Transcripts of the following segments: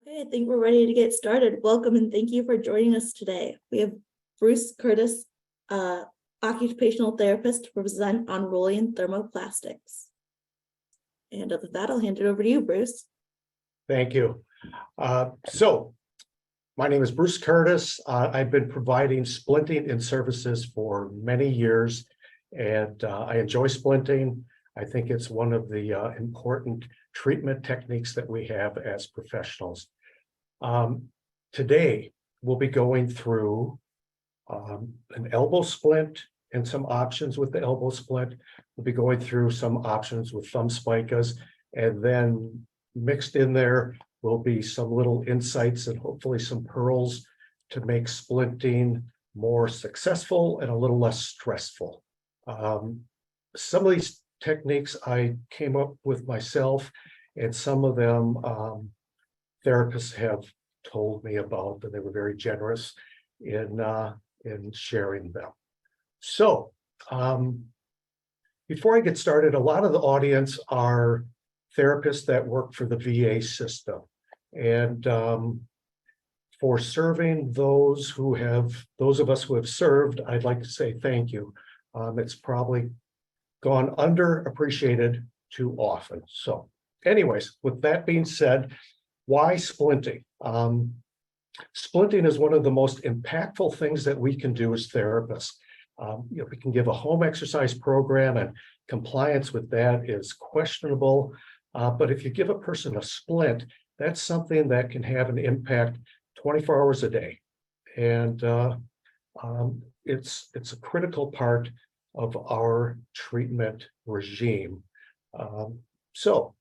Okay, I think we're ready to get started. Welcome and thank you for joining us today. We have Bruce Curtis, occupational therapist, to present on Rolyan thermoplastics. And with that, I'll hand it over to you, Bruce. Thank you. My name is Bruce Curtis. I've been providing splinting in services for many years, and I enjoy splinting. I think it's one of the important treatment techniques that we have as professionals. Today, we'll be going through an elbow splint and some options with the elbow splint. We'll be going through some options with thumb spicas, and then mixed in there will be some little insights and hopefully some pearls to make splinting more successful and a little less stressful. Some of these techniques I came up with myself, and some of them therapists have told me about, and they were very generous in sharing them. So before I get started, a lot of the audience are therapists that work for the VA system. And for serving those of us who have served, I'd like to say thank you. It's probably gone underappreciated too often. So anyways, with that being said, why splinting? Splinting is one of the most impactful things that we can do as therapists. We can give a home exercise program, and compliance with that is questionable. But if you give a person a splint, that's something that can have an impact 24 hours a day. And it's a critical part of our treatment regime. So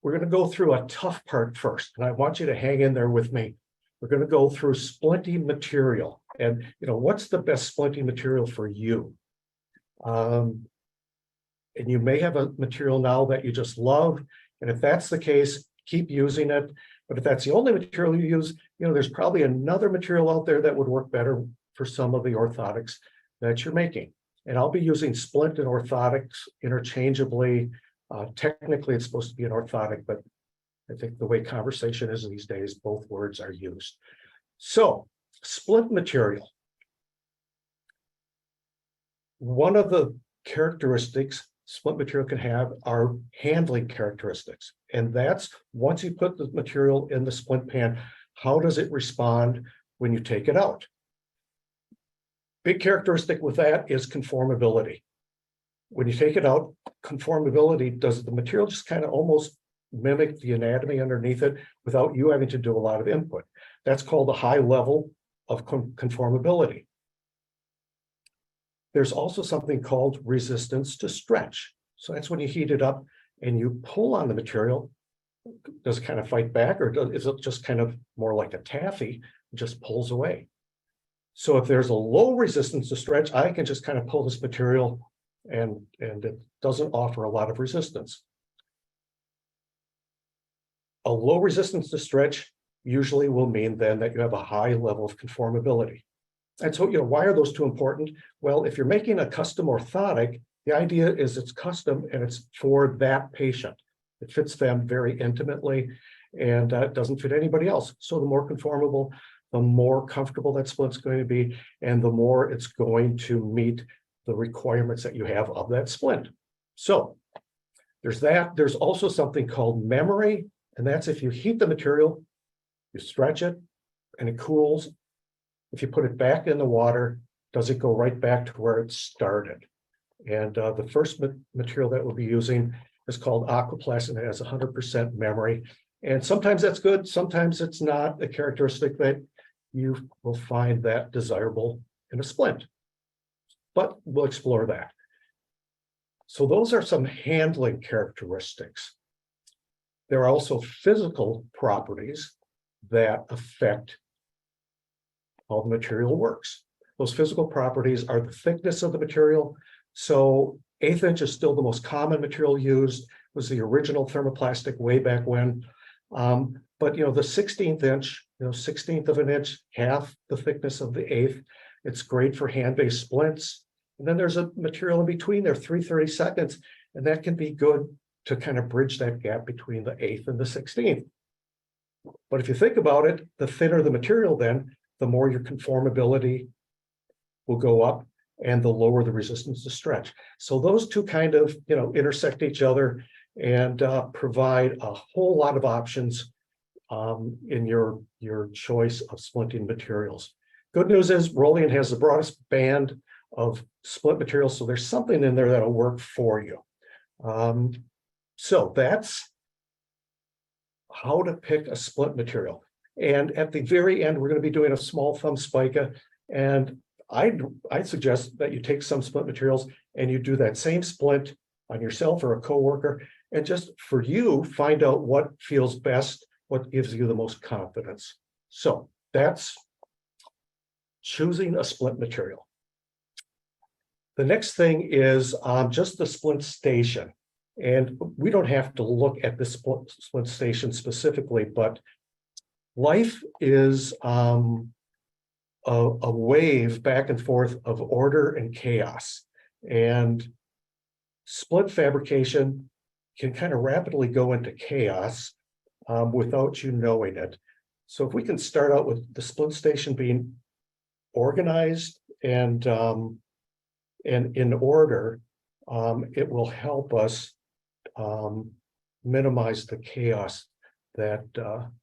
we're going to go through a tough part first, and I want you to hang in there with me. We're going to go through splinting material, and what's the best splinting material for you? And you may have a material now that you just love, and if that's the case, keep using it. But if that's the only material you use, there's probably another material out there that would work better for some of the orthotics that you're making. And I'll be using splint and orthotics interchangeably. Technically, it's supposed to be an orthotic, but I think the way conversation is these days, both words are used. So, splint material. One of the characteristics splint material can have are handling characteristics. And that's once you put the material in the splint pan, how does it respond when you take it out? Big characteristic with that is conformability. When you take it out, conformability, does the material just kind of almost mimic the anatomy underneath it without you having to do a lot of input? That's called a high level of conformability. There's also something called resistance to stretch. So that's when you heat it up and you pull on the material. Does it kind of fight back, or is it just kind of more like a taffy, just pulls away? So if there's a low resistance to stretch, I can just kind of pull this material and it doesn't offer a lot of resistance. A low resistance to stretch usually will mean then that you have a high level of conformability. And so, why are those two important? Well, if you're making a custom orthotic, the idea is it's custom and it's for that patient. It fits them very intimately, and it doesn't fit anybody else. So the more conformable, the more comfortable that splint's going to be, and the more it's going to meet the requirements that you have of that splint. So there's that. There's also something called memory, and that's if you heat the material, you stretch it, and it cools. If you put it back in the water, does it go right back to where it started? And the first material that we'll be using is called Aquaplast, and it has 100% memory. And sometimes that's good, sometimes it's not a characteristic that you will find that desirable in a splint. But we'll explore that. So those are some handling characteristics. There are also physical properties that affect how the material works. Those physical properties are the thickness of the material. So 1/8 inch is still the most common material used, was the original thermoplastic way back when. But the 16th inch, 16th of an inch, half the thickness of the 1/8. It's great for hand-based splints. And then there's a material in between there, 3/32, and that can be good to kind of bridge that gap between the 1/8 and the 16th. But if you think about it, the thinner the material, then the more your conformability will go up and the lower the resistance to stretch. So those two kind of, intersect each other and provide a whole lot of options in your choice of splinting materials. Good news is Rolyan has the broadest band of splint materials, so there's something in there that'll work for you. So that's how to pick a splint material. And at the very end, we're going to be doing a small thumb spica. And I'd suggest that you take some splint materials and you do that same splint on yourself or a coworker, and just for you, find out what feels best, what gives you the most confidence. So that's choosing a splint material. The next thing is just the splint station. And we don't have to look at the splint station specifically, but life is a wave back and forth of order and chaos. And splint fabrication can kind of rapidly go into chaos without you knowing it. So if we can start out with the splint station being organized and in order, it will help us minimize the chaos that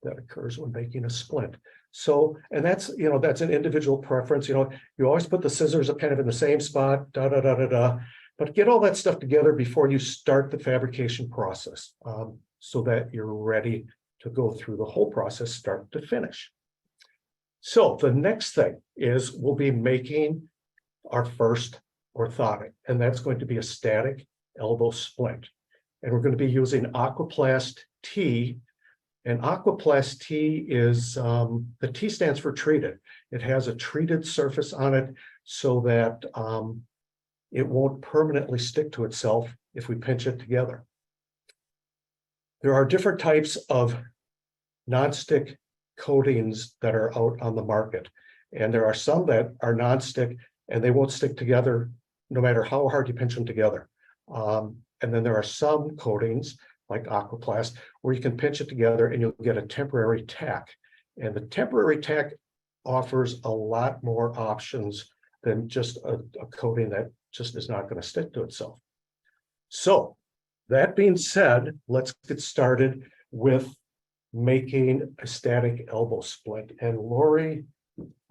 occurs when making a splint. So, and that's an individual preference. You always put the scissors kind of in the same spot, but get all that stuff together before you start the fabrication process, so that you're ready to go through the whole process, start to finish. So the next thing is we'll be making our first orthotic, and that's going to be a static elbow splint. And we're going to be using Aquaplast T. And Aquaplast T is, the T stands for treated. It has a treated surface on it so that it won't permanently stick to itself if we pinch it together. There are different types of nonstick coatings that are out on the market. And there are some that are nonstick and they won't stick together no matter how hard you pinch them together. And then there are some coatings like Aquaplast where you can pinch it together and you'll get a temporary tack. And the temporary tack offers a lot more options than just a coating that just is not going to stick to itself. So that being said, let's get started with making a static elbow splint. And Lori,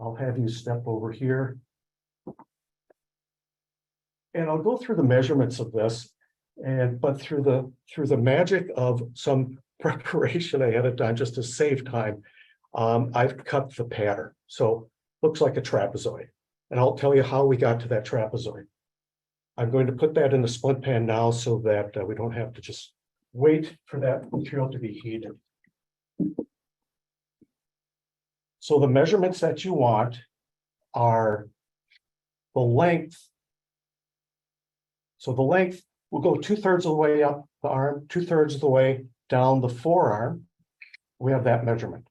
I'll have you step over here. And I'll go through the measurements of this, but through the magic of some preparation ahead of time, just to save time, I've cut the pattern. So looks like a trapezoid. And I'll tell you how we got to that trapezoid. I'm going to put that in the splint pan now so that we don't have to just wait for that material to be heated. So the measurements that you want are the length. So the length will go 2/3 of the way up the arm, 2/3 of the way down the forearm. We have that measurement.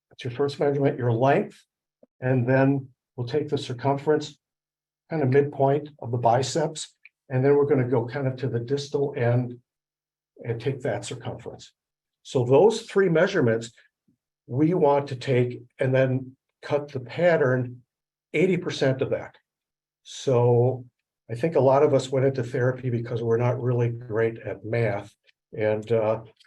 That's your first measurement, your length. And then we'll take the circumference, kind of midpoint of the biceps. And then we're going to go kind of to the distal end and take that circumference. So those three measurements we want to take and then cut the pattern 80% of that. So I think a lot of us went into therapy because we're not really great at math. And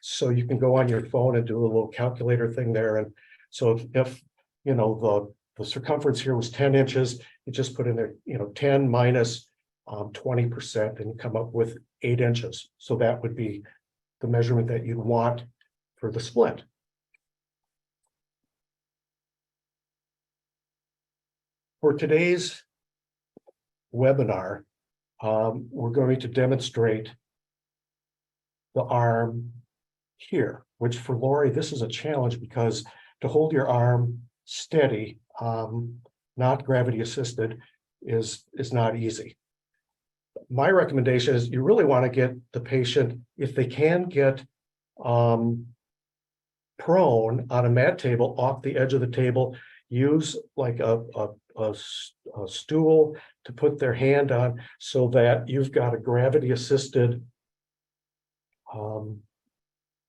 so you can go on your phone and do a little calculator thing there. And so if the circumference here was 10 inches, you just put in there, 10 minus 20% and come up with 8 inches. So that would be the measurement that you'd want for the splint. For today's webinar, we're going to demonstrate the arm here, which for Lori, this is a challenge because to hold your arm steady, not gravity assisted, is not easy. My recommendation is you really want to get the patient, if they can get prone on a mat table off the edge of the table, use like a stool to put their hand on so that you've got a gravity-assisted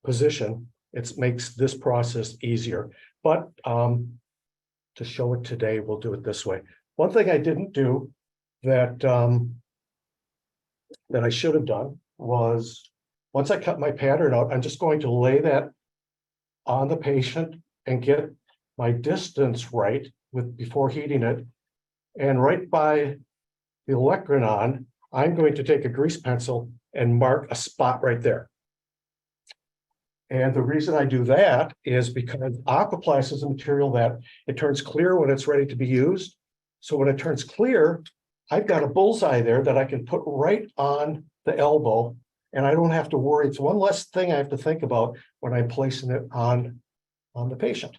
position. It makes this process easier. But to show it today, we'll do it this way. One thing I didn't do that that I should have done was, once I cut my pattern out, I'm just going to lay that on the patient and get my distance right before heating it. And right by the olecranon, I'm going to take a grease pencil and mark a spot right there. And the reason I do that is because aquaplast is a material that it turns clear when it's ready to be used. So when it turns clear, I've got a bullseye there that I can put right on the elbow, and I don't have to worry. It's one less thing I have to think about when I'm placing it on the patient.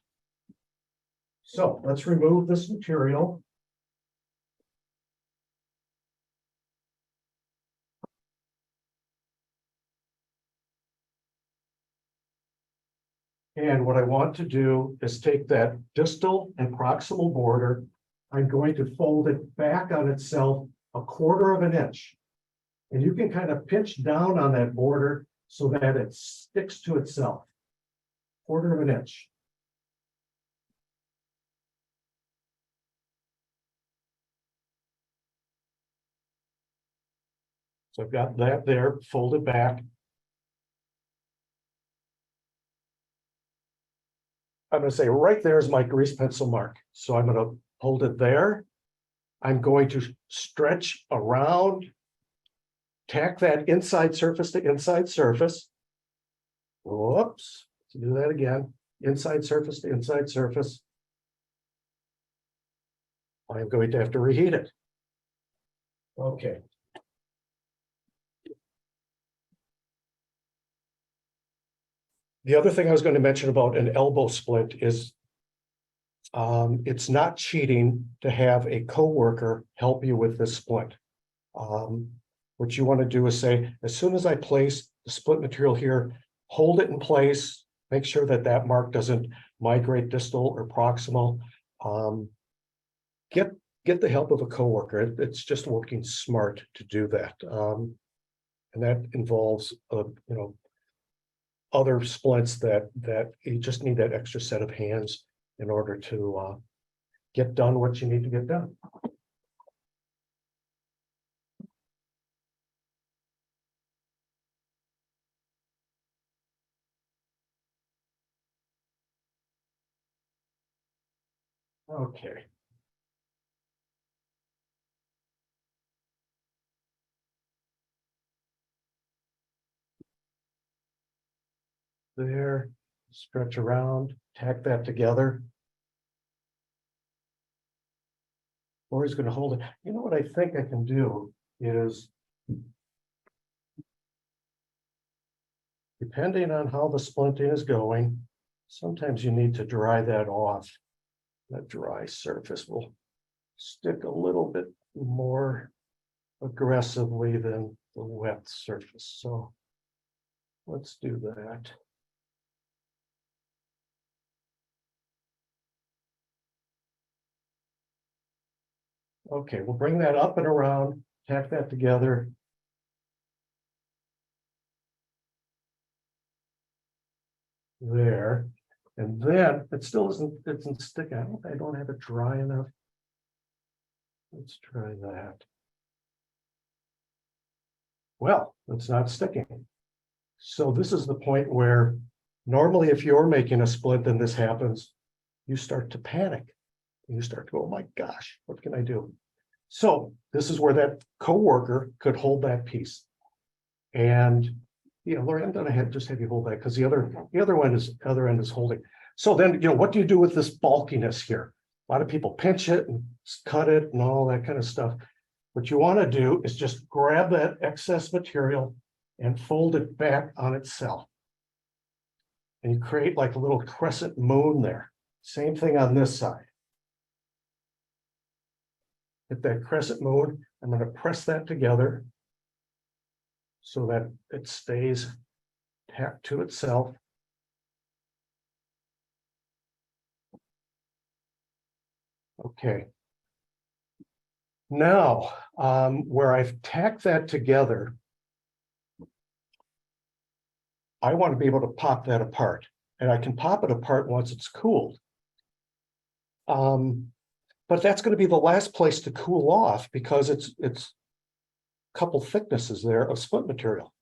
So let's remove this material. And what I want to do is take that distal and proximal border. I'm going to fold it back on itself 1/4 of an inch. And you can kind of pinch down on that border so that it sticks to itself. 1/4 of an inch. So I've got that there, folded back. I'm going to say right there is my grease pencil mark. So I'm going to hold it there. I'm going to stretch around, tack that inside surface to inside surface. Whoops, let's do that again. Inside surface to inside surface. I'm going to have to reheat it. Okay. The other thing I was going to mention about an elbow splint is it's not cheating to have a coworker help you with this splint. What you want to do is say, as soon as I place the splint material here, hold it in place, make sure that that mark doesn't migrate distal or proximal. Get the help of a coworker. It's just working smart to do that. And that involves, other splints that you just need that extra set of hands in order to get done what you need to get done. Okay. There, stretch around, tack that together. Or he's going to hold it. You know what I think I can do is, depending on how the splinting is going, sometimes you need to dry that off. That dry surface will stick a little bit more aggressively than the wet surface. So let's do that. Okay, we'll bring that up and around, tack that together. There, and then it still isn't sticking. I don't have it dry enough. Let's try that. Well, it's not sticking. So this is the point where normally if you're making a splint and this happens, you start to panic. You start to go, oh my gosh, what can I do? So this is where that coworker could hold that piece. And Lori, I'm gonna just have you hold that because the other end is holding. So then, what do you do with this bulkiness here? A lot of people pinch it and cut it and all that kind of stuff. What you want to do is just grab that excess material and fold it back on itself. And you create like a little crescent moon there. Same thing on this side. Hit that crescent moon. I'm going to press that together so that it stays tacked to itself. Okay. Now, where I've tacked that together, I want to be able to pop that apart, and I can pop it apart once it's cooled. But that's going to be the last place to cool off because it's a couple thicknesses there of splint material.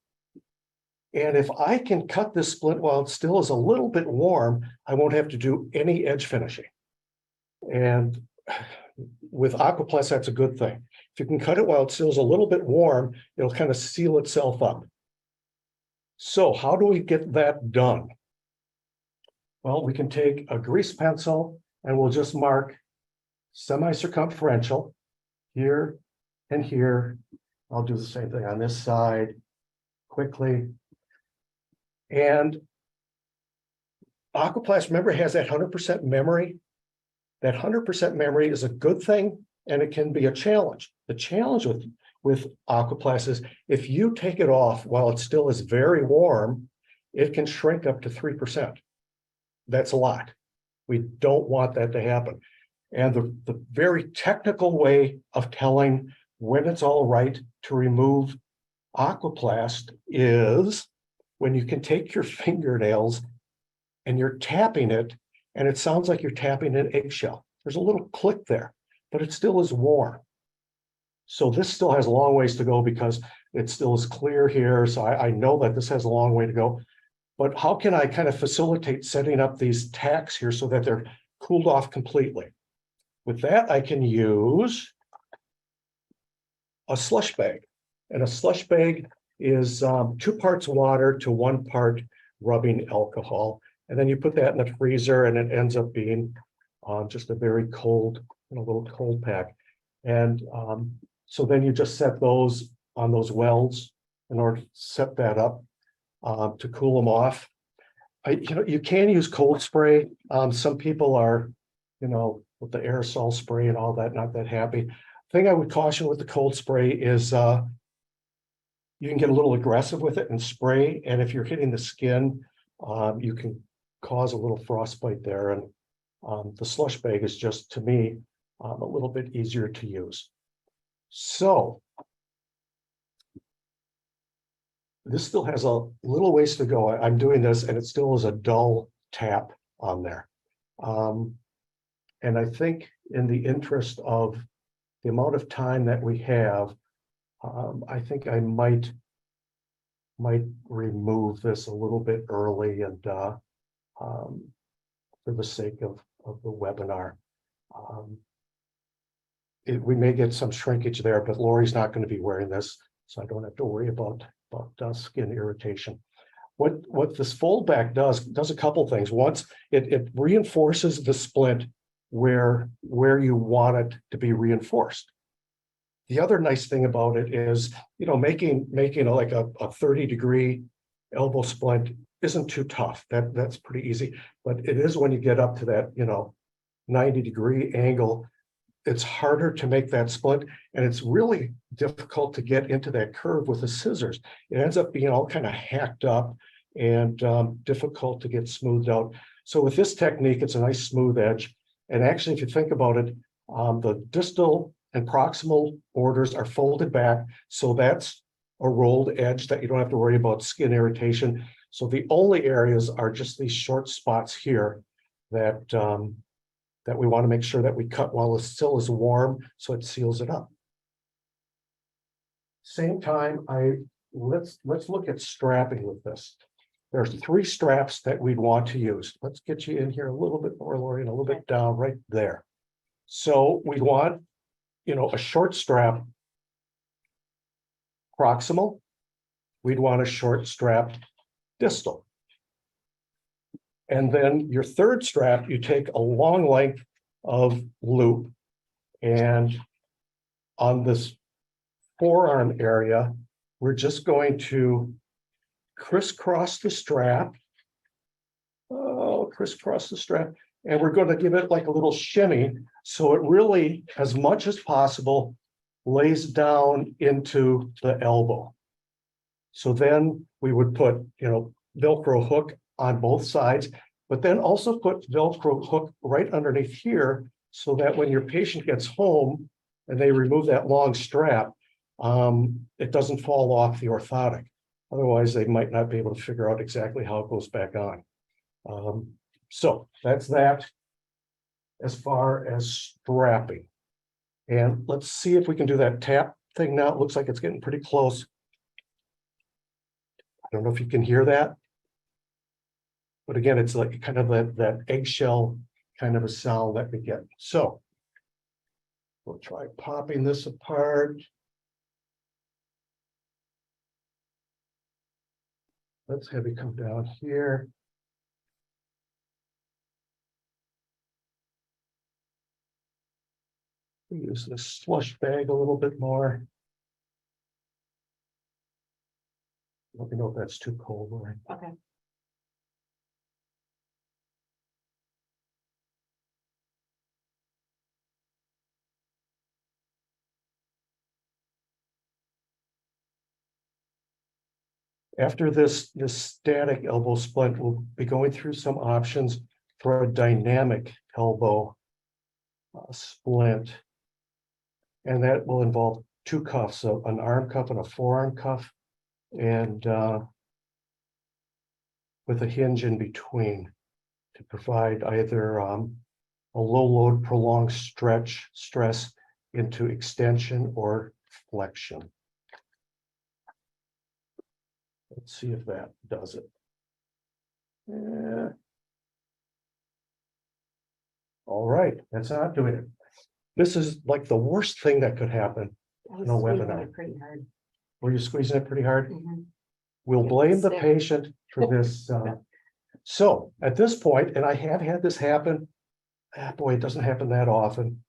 And if I can cut this splint while it still is a little bit warm, I won't have to do any edge finishing. And with Aquaplast, that's a good thing. If you can cut it while it still is a little bit warm, it'll kind of seal itself up. So how do we get that done? Well, we can take a grease pencil and we'll just mark semi-circumferential here and here. I'll do the same thing on this side quickly. And Aquaplast, remember, has that 100% memory. That 100% memory is a good thing, and it can be a challenge. The challenge with Aquaplast is if you take it off while it still is very warm, it can shrink up to 3%. That's a lot. We don't want that to happen. And the very technical way of telling when it's all right to remove Aquaplast is when you can take your fingernails and you're tapping it, and it sounds like you're tapping an eggshell. There's a little click there, but it still is warm. So this still has a long ways to go because it still is clear here. So I know that this has a long way to go. But how can I kind of facilitate setting up these tacks here so that they're cooled off completely? With that, I can use a slush bag. And a slush bag is 2 parts water to 1 part rubbing alcohol. And then you put that in the freezer and it ends up being just a very cold, little cold pack. And so then you just set those on those welds in order to set that up to cool them off. You can use cold spray. Some people are, with the aerosol spray and all that, not that happy. Thing I would caution with the cold spray is you can get a little aggressive with it and spray. And if you're hitting the skin, you can cause a little frostbite there. And the slush bag is just, to me, a little bit easier to use. So this still has a little ways to go. I'm doing this and it still is a dull tap on there. And I think in the interest of the amount of time that we have, I think I might remove this a little bit early and for the sake of the webinar. We may get some shrinkage there, but Lori's not going to be wearing this, so I don't have to worry about skin irritation. What this Foldback does a couple things. Once it reinforces the splint where you want it to be reinforced. The other nice thing about it is, making like a 30-degree elbow splint isn't too tough. That's pretty easy. But it is when you get up to that 90-degree angle, it's harder to make that splint, and it's really difficult to get into that curve with the scissors. It ends up being all kind of hacked up and difficult to get smoothed out. So with this technique, it's a nice smooth edge. And actually, if you think about it, the distal and proximal borders are folded back. So that's a rolled edge that you don't have to worry about skin irritation. So the only areas are just these short spots here that we want to make sure that we cut while it still is warm, so it seals it up. Same time, let's look at strapping with this. There's 3 straps that we'd want to use. Let's get you in here a little bit more, Lori, and a little bit down right there. So we want, a short strap proximal. We'd want a short strap distal. And then your third strap, you take a long length of loop, and on this forearm area, we're just going to crisscross the strap. Crisscross the strap. And we're going to give it like a little shimmy. So it really, as much as possible, lays down into the elbow. So then we would put, Velcro hook on both sides, but then also put Velcro hook right underneath here so that when your patient gets home, and they remove that long strap, it doesn't fall off the orthotic. Otherwise, they might not be able to figure out exactly how it goes back on. So that's that as far as strapping. And let's see if we can do that tap thing now. It looks like it's getting pretty close. I don't know if you can hear that. But again, it's like kind of that eggshell kind of a sound that we get. So we'll try popping this apart. Let's have it come down here. Use this slush bag a little bit more. Let me know if that's too cold. Right? Okay. After this static elbow splint, we'll be going through some options for a dynamic elbow splint. And that will involve two cuffs, so an arm cuff and a forearm cuff, and with a hinge in between to provide either a low load prolonged stress into extension or flexion. Let's see if that does it. Yeah. All right, that's not doing it. This is like the worst thing that could happen in a webinar. Pretty hard. Were you squeezing it pretty hard? Mhm. We'll blame the Sick. patient for this. So at this point, and I have had this happen, boy, it doesn't happen that often.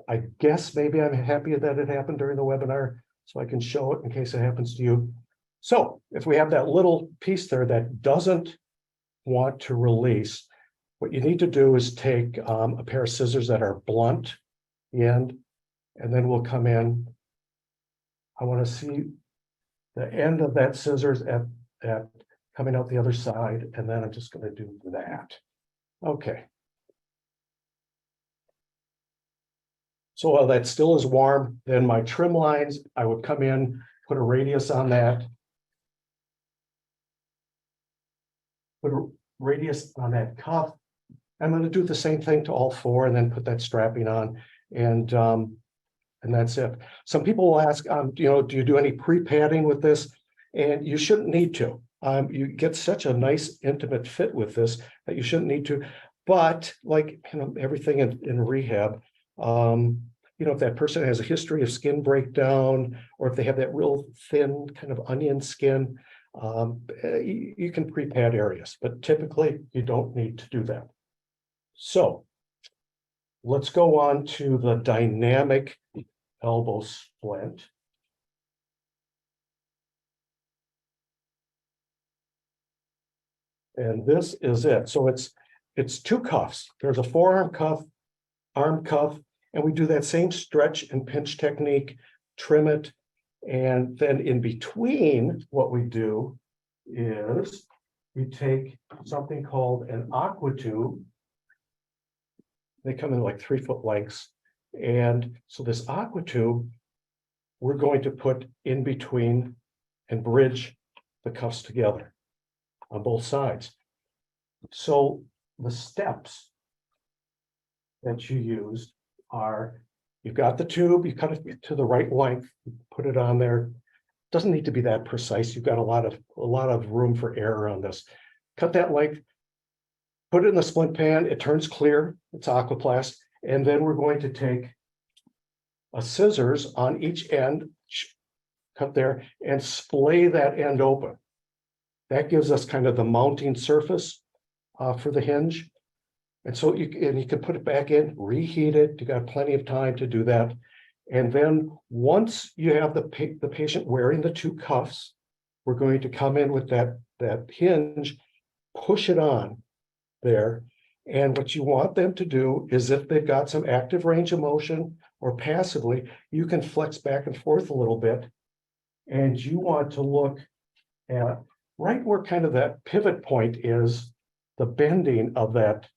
I guess maybe I'm happy that it happened during the webinar, so I can show it in case it happens to you. So if we have that little piece there that doesn't want to release, what you need to do is take a pair of scissors that are blunt end, and then we'll come in. I want to see the end of that scissors at coming out the other side, and then I'm just going to do that. Okay. So while that still is warm, then my trim lines, I would come in, put a radius on that. Put a radius on that cuff. I'm going to do the same thing to all four and then put that strapping on, and that's it. Some people will ask, you know, do you do any pre-padding with this? And you shouldn't need to. You get such a nice intimate fit with this that you shouldn't need to. But like, you know, everything in rehab, you know, if that person has a history of skin breakdown, or if they have that real thin kind of onion skin, you can pre-pad areas, but typically you don't need to do that. So let's go on to the dynamic elbow splint. And this is it. So it's two cuffs. There's a forearm cuff, arm cuff, and we do that same stretch and pinch technique, trim it. And then in between, what we do is we take something called an aqua tube. They come in like 3-foot lengths. And so this aqua tube, we're going to put in between and bridge the cuffs together on both sides. So the steps that you use are, you've got the tube, you cut it to the right length, put it on there. Doesn't need to be that precise. You've got a lot of room for error on this. Cut that length, put it in the splint pan, it turns clear, it's aquaplast, and then we're going to take a scissors on each end, cut there, and splay that end open. That gives us kind of the mounting surface for the hinge. And so you can put it back in, reheat it. You got plenty of time to do that. And then once you have the patient wearing the two cuffs, we're going to come in with that hinge, push it on there. And what you want them to do is, if they've got some active range of motion or passively, you can flex back and forth a little bit. And you want to look at right where kind of that pivot point is, the bending of that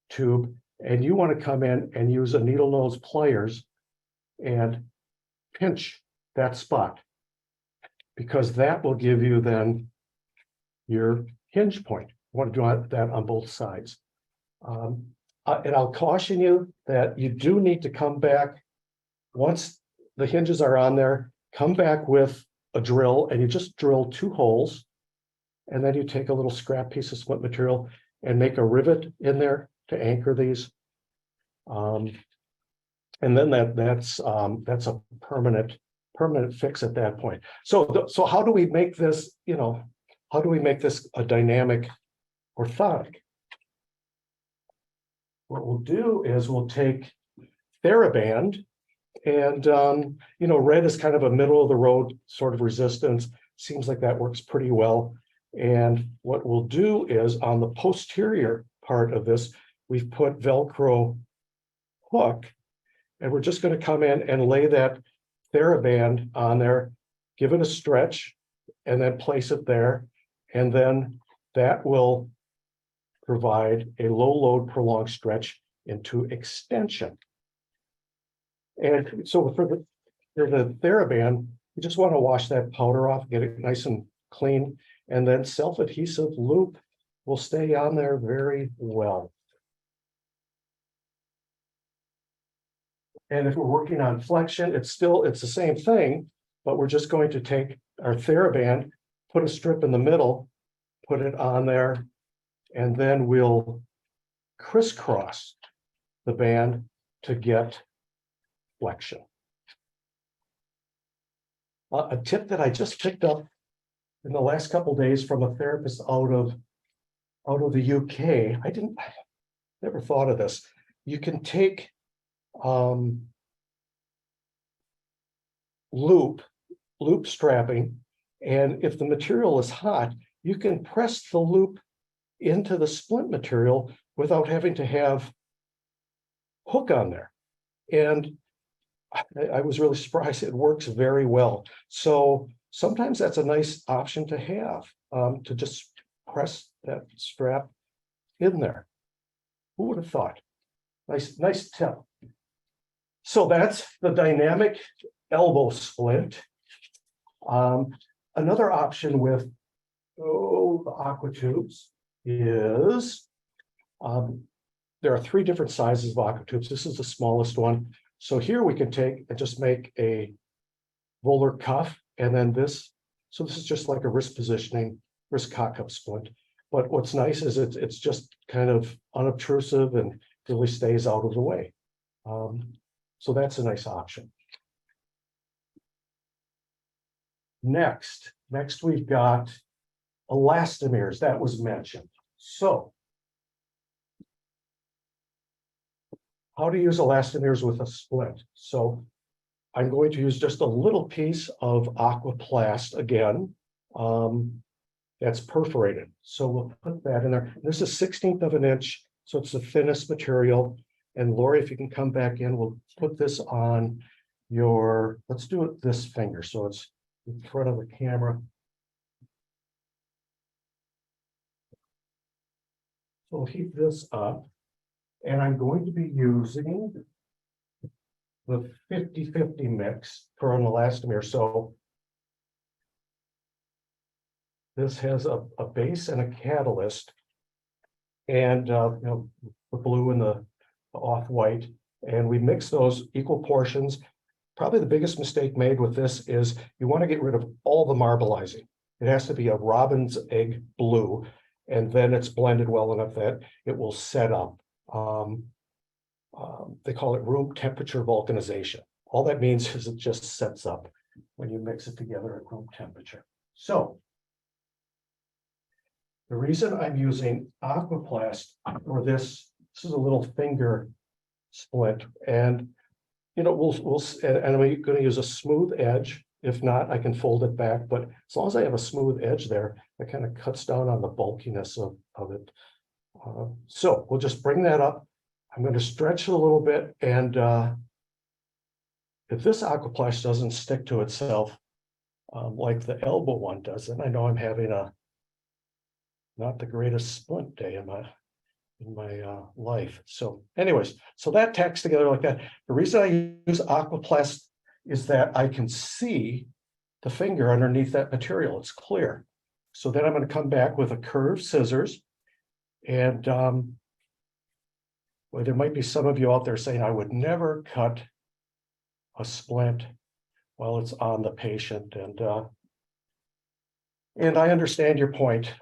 tube, and you want to come in and use a needle nose pliers and pinch that spot, because that will give you then your hinge point. You want to do that on both sides. And I'll caution you that you do need to come back once the hinges are on there, come back with a drill and you just drill 2 holes. And then you take a little scrap piece of splint material and make a rivet in there to anchor these. And then that's a permanent fix at that point. So how do we make this, how do we make this a dynamic orthotic? What we'll do is we'll take TheraBand, and red is kind of a middle of the road sort of resistance. Seems like that works pretty well. And what we'll do is on the posterior part of this, we've put Velcro hook, and we're just going to come in and lay that TheraBand on there, give it a stretch, and then place it there. And then that will provide a low load prolonged stretch into extension. And so for the TheraBand, you just want to wash that powder off, get it nice and clean, and then self-adhesive loop will stay on there very well. And if we're working on flexion, it's the same thing, but we're just going to take our TheraBand, put a strip in the middle, put it on there, and then we'll crisscross the band to get flexion. A tip that I just picked up in the last couple of days from a therapist out of the UK. I never thought of this. You can take loop strapping, and if the material is hot, you can press the loop into the splint material without having to have hook on there. And I was really surprised. It works very well. So sometimes that's a nice option to have, to just press that strap in there. Who would have thought? Nice tip. So that's the dynamic elbow splint. Another option with the aqua tubes is there are 3 different sizes of aqua tubes. This is the smallest one. So here we can take and just make a volar cuff, and then this. So this is just like a wrist positioning, wrist cock up splint. But what's nice is it's just kind of unobtrusive and really stays out of the way. So that's a nice option. Next we've got elastomers that was mentioned. So how to use elastomers with a splint. So I'm going to use just a little piece of Aquaplast again. That's perforated. So we'll put that in there. This is 1/16 of an inch, so it's the thinnest material. And Lori, if you can come back in, we'll put this on your, let's do it this finger. So it's in front of the camera. So we'll heat this up. And I'm going to be using the 50-50 mix for an elastomer. So this has a base and a catalyst, and the blue and the off-white, and we mix those equal portions. Probably the biggest mistake made with this is you want to get rid of all the marbleizing. It has to be a robin's egg blue, and then it's blended well enough that it will set up. They call it room temperature vulcanization. All that means is it just sets up when you mix it together at room temperature. So the reason I'm using Aquaplast for this is a little finger splint, and and I'm going to use a smooth edge. If not, I can fold it back, but as long as I have a smooth edge there, that kind of cuts down on the bulkiness of it. So we'll just bring that up. I'm going to stretch it a little bit, and if this Aquaplast doesn't stick to itself like the elbow one does, then I know I'm having not the greatest splint day in my life. So anyways, so that tacks together like that. The reason I use Aquaplast is that I can see the finger underneath that material. It's clear. So then I'm going to come back with a curved scissors. And well, there might be some of you out there saying I would never cut a splint while it's on the patient. And I understand your point.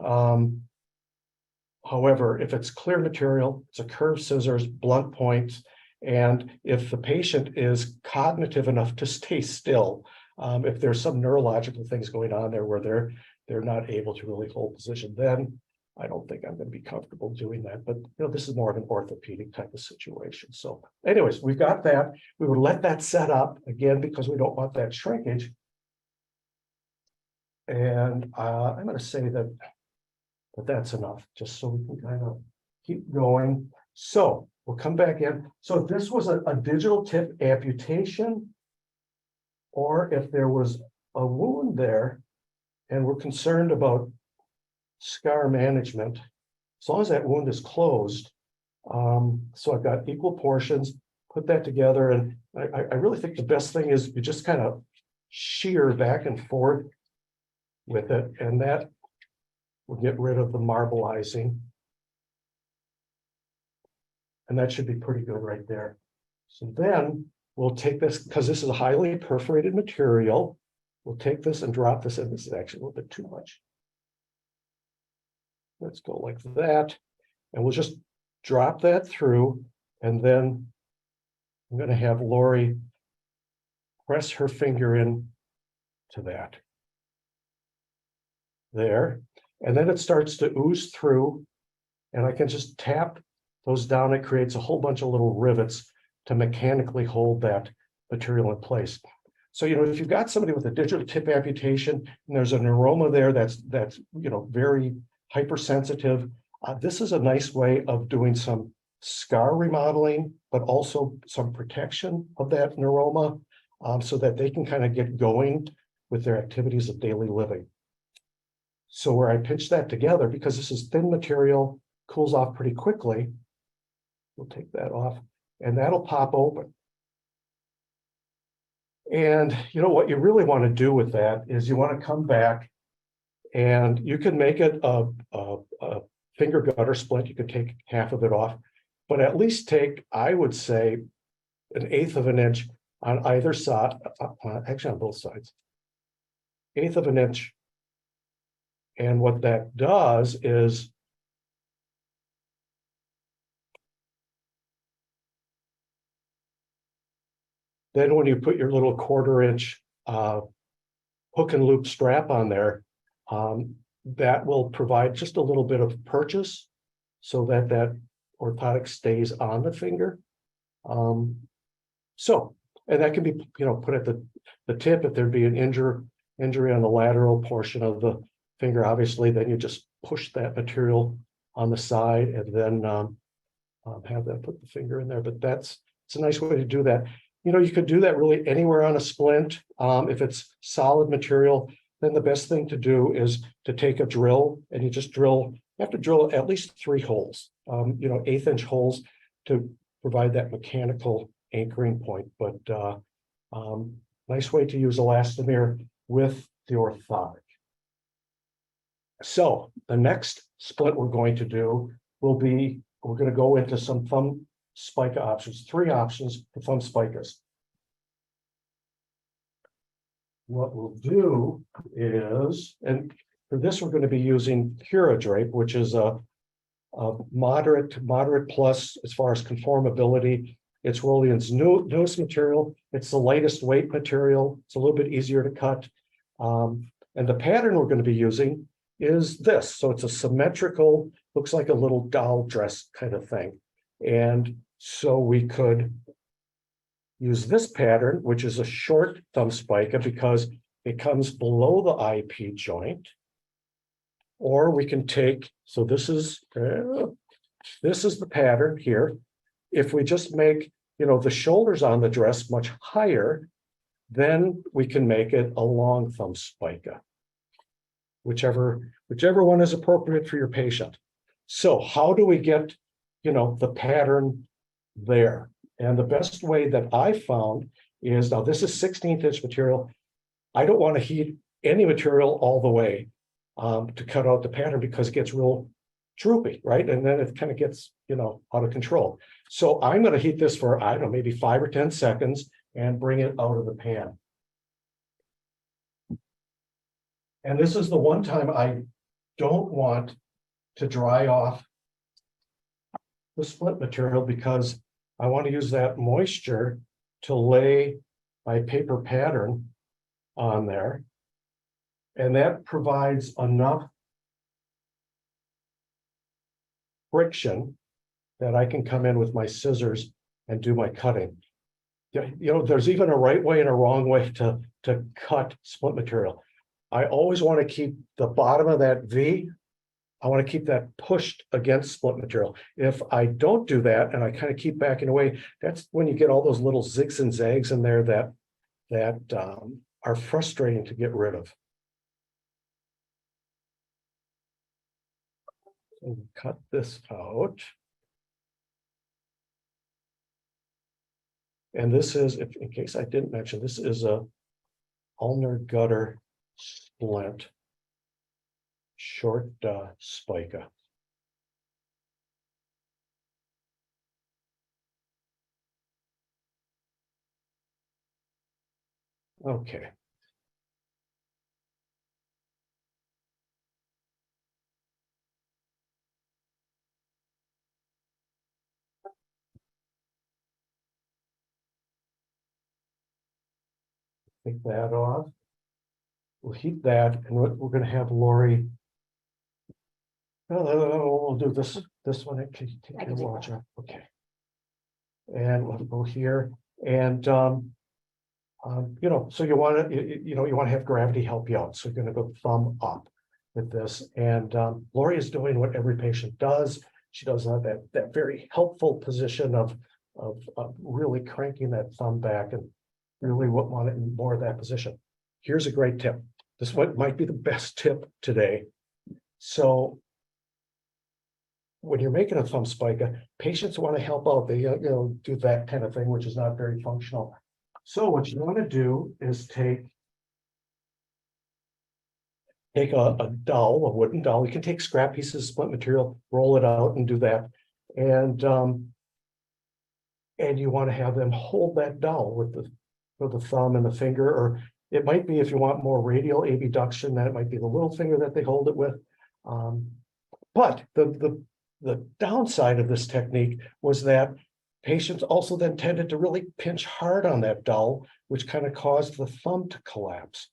However, if it's clear material, it's a curved scissors, blunt points, and if the patient is cognitive enough to stay still, if there's some neurological things going on there where they're not able to really hold position, then I don't think I'm going to be comfortable doing that. But this is more of an orthopedic type of situation. So anyways, we've got that. We would let that set up again because we don't want that shrinkage. And I'm going to say that that's enough, just so we can kind of keep going. So we'll come back in. So if this was a digital tip amputation, or if there was a wound there, and we're concerned about scar management, as long as that wound is closed. So I've got equal portions, put that together, and I really think the best thing is you just kind of shear back and forth with it, and that will get rid of the marbleizing. And that should be pretty good right there. So then we'll take this, because this is a highly perforated material, we'll take this and drop this in. This is actually a little bit too much. Let's go like that. And we'll just drop that through. And then I'm going to have Lori press her finger in to that. There. And then it starts to ooze through. And I can just tap those down. It creates a whole bunch of little rivets to mechanically hold that material in place. So, if you've got somebody with a digital tip amputation and there's a neuroma there that's very hypersensitive, this is a nice way of doing some scar remodeling, but also some protection of that neuroma, so that they can kind of get going with their activities of daily living. So where I pinch that together, because this is thin material, cools off pretty quickly, we'll take that off, and that'll pop open. And what you really want to do with that is you want to come back, and you can make it a finger gutter splint. You could take half of it off, but at least take, I would say, 1/8 of an inch on either side, actually on both sides, 1/8 of an inch. And what that does is then when you put your little 1/4 inch hook and loop strap on there, that will provide just a little bit of purchase so that that orthotic stays on the finger. And that can be, put at the tip if there'd be an injury on the lateral portion of the finger. Obviously, then you just push that material on the side and then have that put the finger in there. But it's a nice way to do that. You could do that really anywhere on a splint. If it's solid material, then the best thing to do is to take a drill, and you just you have to drill at least 3 holes, 1/8 inch holes to provide that mechanical anchoring point. But nice way to use elastomer with the orthotic. So the next splint we're going to do will be, we're going to go into some thumb spica options, 3 options for thumb spicas. What we'll do is, and for this, we're going to be using Drape, which is a moderate plus as far as conformability. It's Rolyan's newest material. It's the lightest weight material. It's a little bit easier to cut. And the pattern we're going to be using is this. So it's a symmetrical, looks like a little doll dress kind of thing. And so we could use this pattern, which is a short thumb spica because it comes below the IP joint. Or we can take, so this is the pattern here. If we just make, the shoulders on the dress much higher, then we can make it a long thumb spica, whichever one is appropriate for your patient. So how do we get the pattern there. And the best way that I found is, now this is 16th inch material. I don't want to heat any material all the way to cut out the pattern, because it gets real droopy, right? And then it kind of gets, out of control. So I'm going to heat this for, I don't know, maybe 5 or 10 seconds and bring it out of the pan. And this is the one time I don't want to dry off the splint material, because I want to use that moisture to lay my paper pattern on there. And that provides enough friction that I can come in with my scissors and do my cutting. There's even a right way and a wrong way to cut splint material. I always want to keep the bottom of that V, I want to keep that pushed against splint material. If I don't do that and I kind of keep backing away, that's when you get all those little zigs and zags in there that are frustrating to get rid of. So cut this out. And this is, in case I didn't mention, this is a ulnar gutter splint, short spica. Okay. Take that off. We'll heat that, and we're going to have Lori. We'll do this one. Can you take your watcher? Okay. And we'll go here, and so you want to have gravity help you out. So you're going to go thumb up with this, and Lori is doing what every patient does. She does that very helpful position of really cranking that thumb back, and really want it in more of that position. Here's a great tip. This one might be the best tip today. So when you're making a thumb spica, patients want to help out. They do that kind of thing, which is not very functional. So what you want to do is take a dowel, a wooden dowel. You can take scrap pieces of splint material, roll it out, and do that. And you want to have them hold that dowel with the thumb and the finger, or it might be, if you want more radial abduction, that it might be the little finger that they hold it with. But the downside of this technique was that patients also then tended to really pinch hard on that dowel, which kind of caused the thumb to collapse.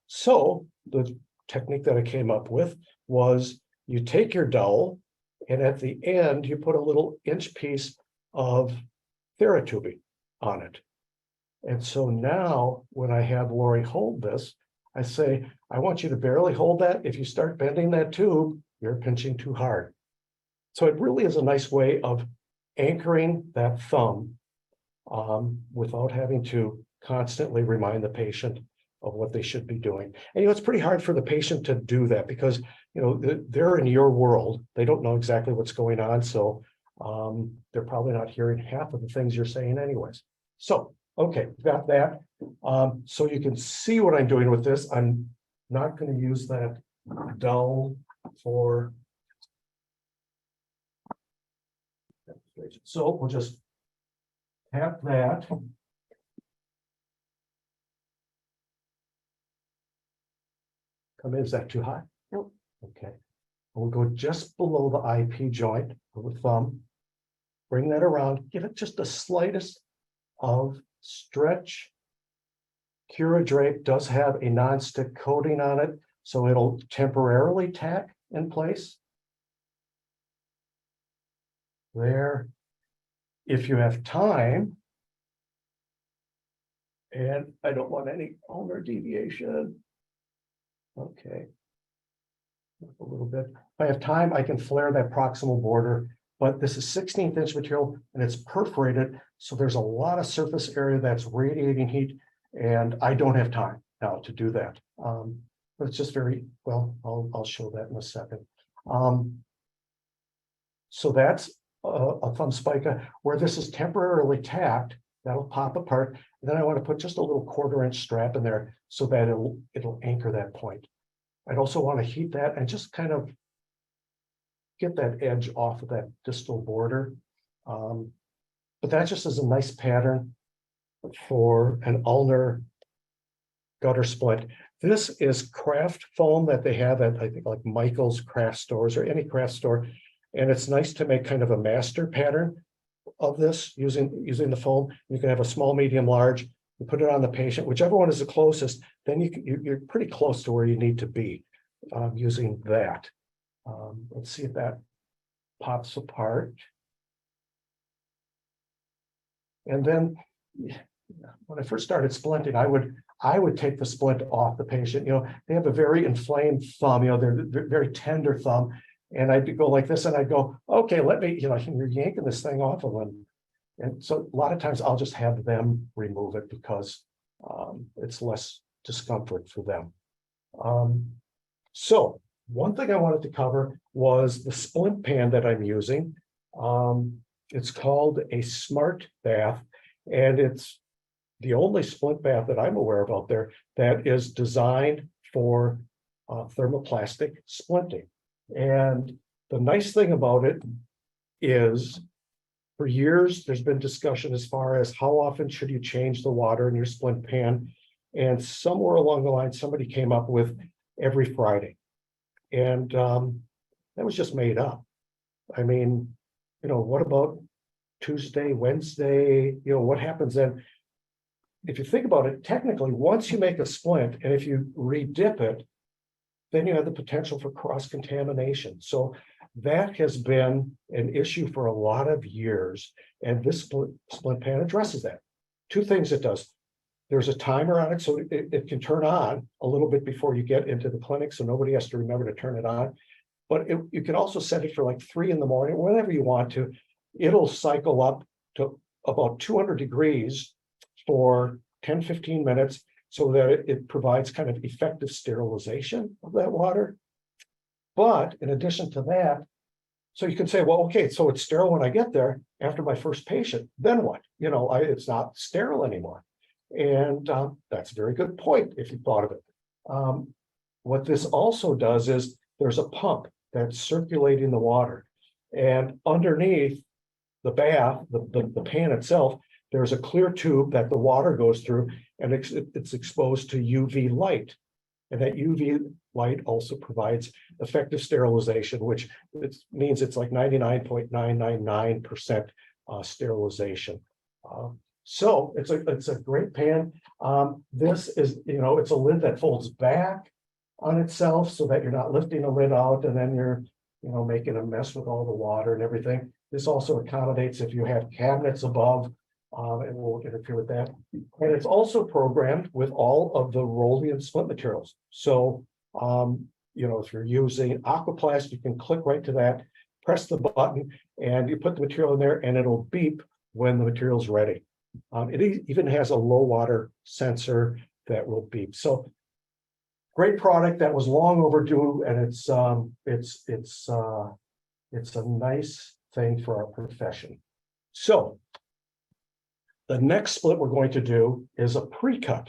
So the technique that I came up with was, you take your dowel, and at the end you put a little inch piece of therapy on it. And so now when I have Lori hold this, I say, I want you to barely hold that. If you start bending that tube, you're pinching too hard. So it really is a nice way of anchoring that thumb without having to constantly remind the patient of what they should be doing. And it's pretty hard for the patient to do that, because they're in your world. They don't know exactly what's going on. So they're probably not hearing half of the things you're saying anyways. So, okay, got that. So you can see what I'm doing with this. I'm not going to use that dowel for. So we'll just tap that. Come in, is that too high? Nope. Okay. We'll go just below the IP joint of the thumb. Bring that around, give it just the slightest of stretch. Cura Drape does have a non-stick coating on it, so it'll temporarily tack in place. There. If you have time, and I don't want any ulnar deviation. Okay. A little bit. If I have time, I can flare that proximal border, but this is 16th inch material and it's perforated. So there's a lot of surface area that's radiating heat, and I don't have time now to do that. But it's just very well, I'll show that in a second. So that's a thumb spica where this is temporarily tacked. That'll pop apart. And then I want to put just a little 1/4 inch strap in there so that it'll anchor that point. I'd also want to heat that and just kind of get that edge off of that distal border. But that just is a nice pattern for an ulnar gutter splint. This is craft foam that they have at, I think, like Michael's craft stores or any craft store. And it's nice to make kind of a master pattern of this using the foam. You can have a small, medium, large. You put it on the patient, whichever one is the closest, then you're pretty close to where you need to be using that. Let's see if that pops apart. And then when I first started splinting, I would take the splint off the patient. You know, they have a very inflamed thumb, you know, they're very tender thumb. And I'd go like this and I'd go, okay, let me, you know, you're yanking this thing off of them. And so a lot of times I'll just have them remove it because it's less discomfort for them. So one thing I wanted to cover was the splint pan that I'm using. It's called a Smart Bath, and it's the only splint bath that I'm aware of out there that is designed for thermoplastic splinting. And the nice thing about it is, for years, there's been discussion as far as how often should you change the water in your splint pan. And somewhere along the line, somebody came up with every Friday. And that was just made up. I mean, you know, what about Tuesday, Wednesday? You know, what happens then? If you think about it, technically, once you make a splint and if you re-dip it, then you have the potential for cross-contamination. So that has been an issue for a lot of years. And this splint pan addresses that. Two things it does. There's a timer on it, so it can turn on a little bit before you get into the clinic, so nobody has to remember to turn it on. But you can also set it for like 3 in the morning, whenever you want to. It'll cycle up to about 200 degrees for 10, 15 minutes so that it provides kind of effective sterilization of that water. But in addition to that, so you can say, well, okay, so it's sterile when I get there after my first patient, then what? You know, it's not sterile anymore. And that's a very good point if you thought of it. What this also does is there's a pump that's circulating the water. And underneath the bath, the pan itself, there's a clear tube that the water goes through, and it's exposed to UV light. And that UV light also provides effective sterilization, which means it's like 99.999% sterilization. So it's a great pan. This is, you know, it's a lid that folds back on itself so that you're not lifting the lid out and then you're, you know, making a mess with all the water and everything. This also accommodates if you have cabinets above, it won't interfere with that. And it's also programmed with all of the Rolyan splint materials. So, you know, if you're using Aquaplast, you can click right to that, press the button, and you put the material in there, and it'll beep when the material's ready. It even has a low water sensor that will beep. So, great product that was long overdue, and it's a nice thing for our profession. So, the next split we're going to do is a Precut.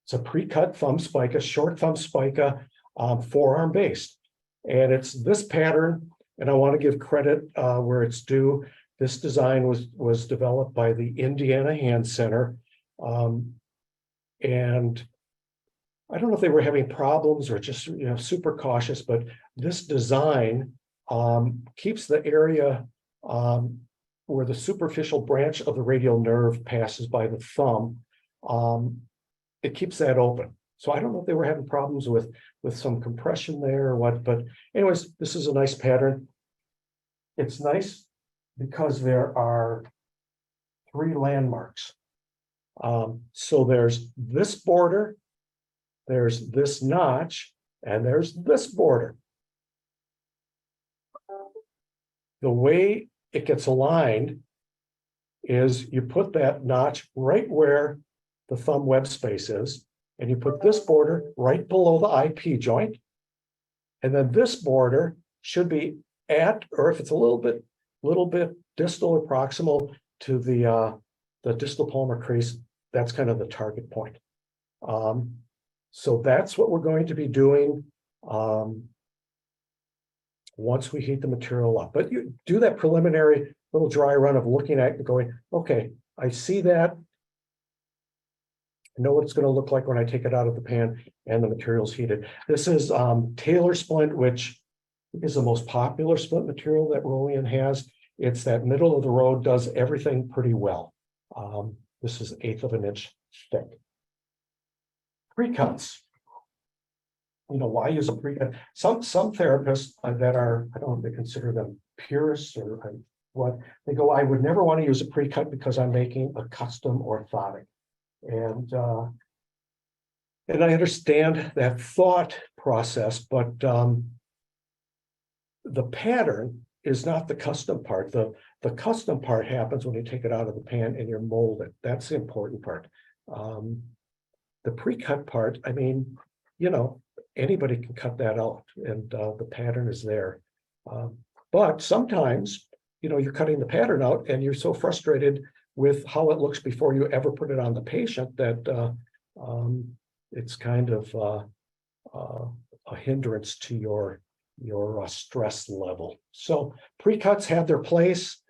It's a Precut thumb spica, short thumb spica, forearm based. And it's this pattern, and I want to give credit where it's due. This design was developed by the Indiana Hand Center. And I don't know if they were having problems or just, you know, super cautious, but this design keeps the area where the superficial branch of the radial nerve passes by the thumb. It keeps that open. So I don't know if they were having problems with some compression there or what, but anyways, this is a nice pattern. It's nice because there are 3 landmarks. So there's this border, there's this notch, and there's this border. The way it gets aligned is you put that notch right where the thumb web space is, and you put this border right below the IP joint, and then this border should be at, or if it's a little bit distal or proximal to the distal palmar crease, that's kind of the target point. So that's what we're going to be doing once we heat the material up. But you do that preliminary little dry run of looking at it and going, okay, I see that. I know what it's going to look like when I take it out of the pan and the material's heated. This is Taylor Splint, which is the most popular splint material that Rolyan has. It's that middle of the road, does everything pretty well. This is 1/8 of an inch thick. Precuts. You know, why use a precut? Some therapists that are, I don't know if they consider them purists or what, they go, I would never want to use a precut because I'm making a custom orthotic. And I understand that thought process, but the pattern is not the custom part. The custom part happens when you take it out of the pan and you're molded. That's the important part. The pre-cut part, I mean, you know, anybody can cut that out, and the pattern is there. But sometimes, you know, you're cutting the pattern out and you're so frustrated with how it looks before you ever put it on the patient that it's kind of a hindrance to your stress level. So pre-cuts have their place.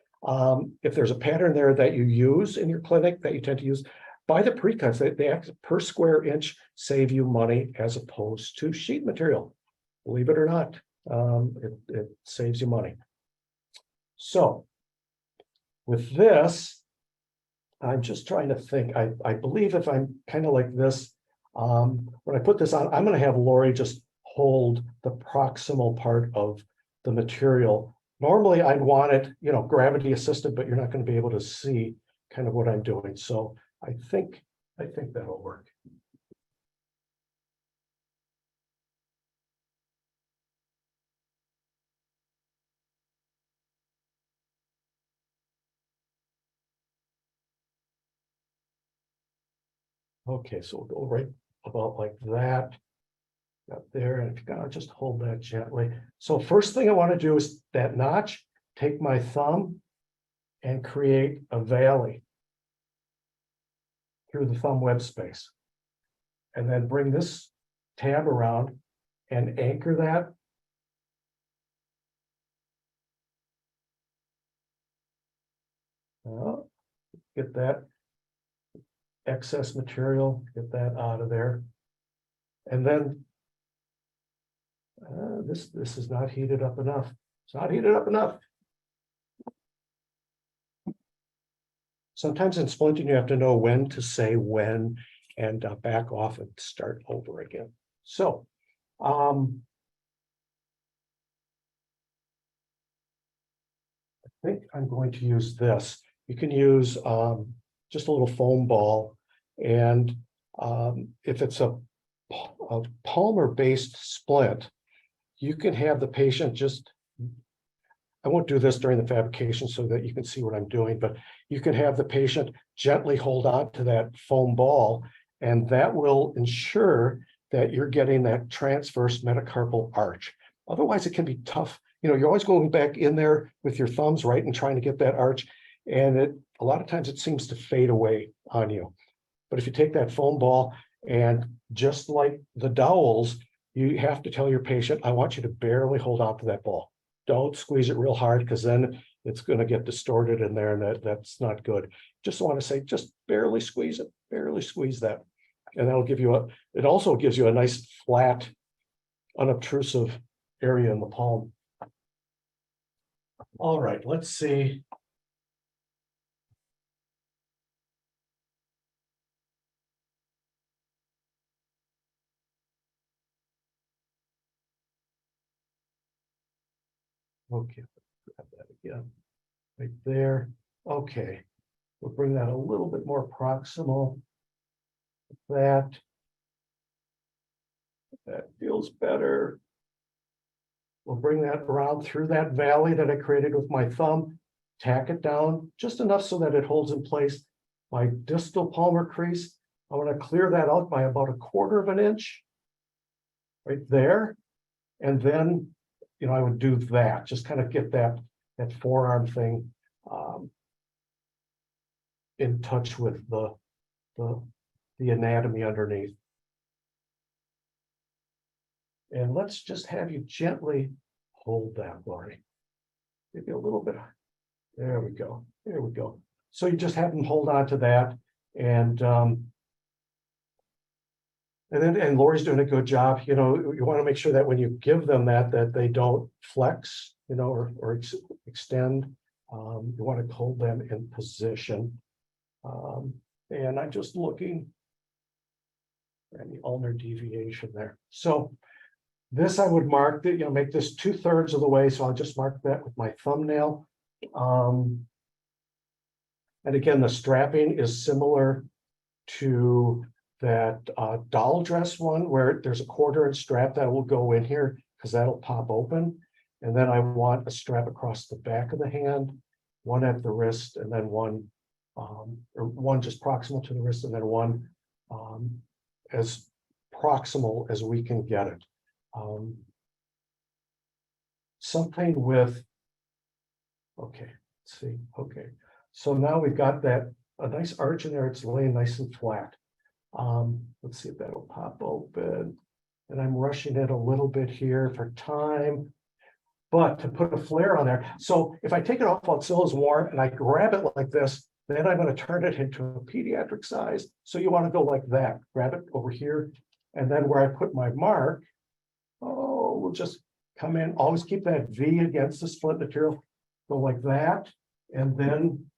If there's a pattern there that you use in your clinic that you tend to use, buy the pre-cuts. They act per square inch, save you money as opposed to sheet material. Believe it or not, it saves you money. So with this, I'm just trying to think. I believe if I'm kind of like this, when I put this on, I'm going to have Lori just hold the proximal part of the material. Normally I'd want it, you know, gravity assisted, but you're not going to be able to see kind of what I'm doing. So I think that'll work. Okay, so we'll go right about like that. Up there, and if you're gonna just hold that gently. So first thing I want to do is that notch, take my thumb and create a valley through the thumb web space. And then bring this tab around and anchor that. Get that excess material, get that out of there. And then this is not heated up enough. It's not heated up enough. Sometimes in splinting, you have to know when to say when and back off and start over again. So, I think I'm going to use this. You can use just a little foam ball, and if it's a Palmer-based splint, you can have the patient just, I won't do this during the fabrication so that you can see what I'm doing, but you can have the patient gently hold on to that foam ball, and that will ensure that you're getting that transverse metacarpal arch. Otherwise, it can be tough. You know, you're always going back in there with your thumbs, right, and trying to get that arch, and a lot of times it seems to fade away on you. But if you take that foam ball and just like the dowels, you have to tell your patient, I want you to barely hold on to that ball. Don't squeeze it real hard, because then it's going to get distorted in there, and that's not good. Just want to say, just barely squeeze it, barely squeeze that. And that'll give you it also gives you a nice flat, unobtrusive area in the palm. All right, let's see. Okay, grab that again, right there. Okay, we'll bring that a little bit more proximal. That feels better. We'll bring that around through that valley that I created with my thumb, tack it down just enough so that it holds in place. My distal palmar crease, I want to clear that out by about 1/4 of an inch right there. And then I would do that, just kind of get that forearm thing in touch with the anatomy underneath. And let's just have you gently hold that, Lori. Maybe a little bit. There we go. There we go. So you just have them hold on to that, and Lori's doing a good job. You want to make sure that when you give them that they don't flex, or extend. You want to hold them in position. And I'm just looking for any ulnar deviation there. So this I would mark that, make this 2/3 of the way. So I'll just mark that with my thumbnail. And again, the strapping is similar to that doll dress one, where there's a 1/4 inch strap that will go in here because that'll pop open. And then I want a strap across the back of the hand, one at the wrist, and then one just proximal to the wrist, and then one as proximal as we can get it. Something with, okay, let's see, okay. So now we've got a nice arch in there, it's laying nice and flat. Let's see if that'll pop open. And I'm rushing it a little bit here for time, but to put a flare on there. So if I take it off while it still is warm and I grab it like this, then I'm going to turn it into a pediatric size. So you want to go like that, grab it over here. And then where I put my mark, we'll just come in, always keep that V against the splint material, go like that. And then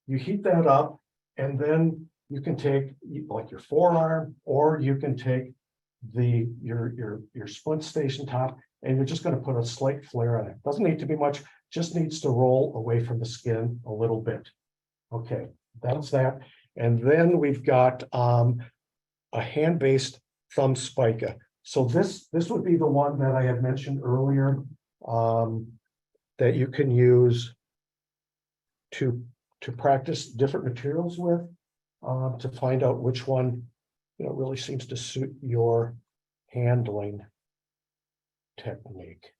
you heat that up, and then you can take like your forearm, or you can take your splint station top, and you're just going to put a slight flare on it. Doesn't need to be much, just needs to roll away from the skin a little bit. Okay, that's that. And then we've got a hand-based thumb spica. So this would be the one that I had mentioned earlier, that you can use to practice different materials with, to find out which one really seems to suit your handling technique.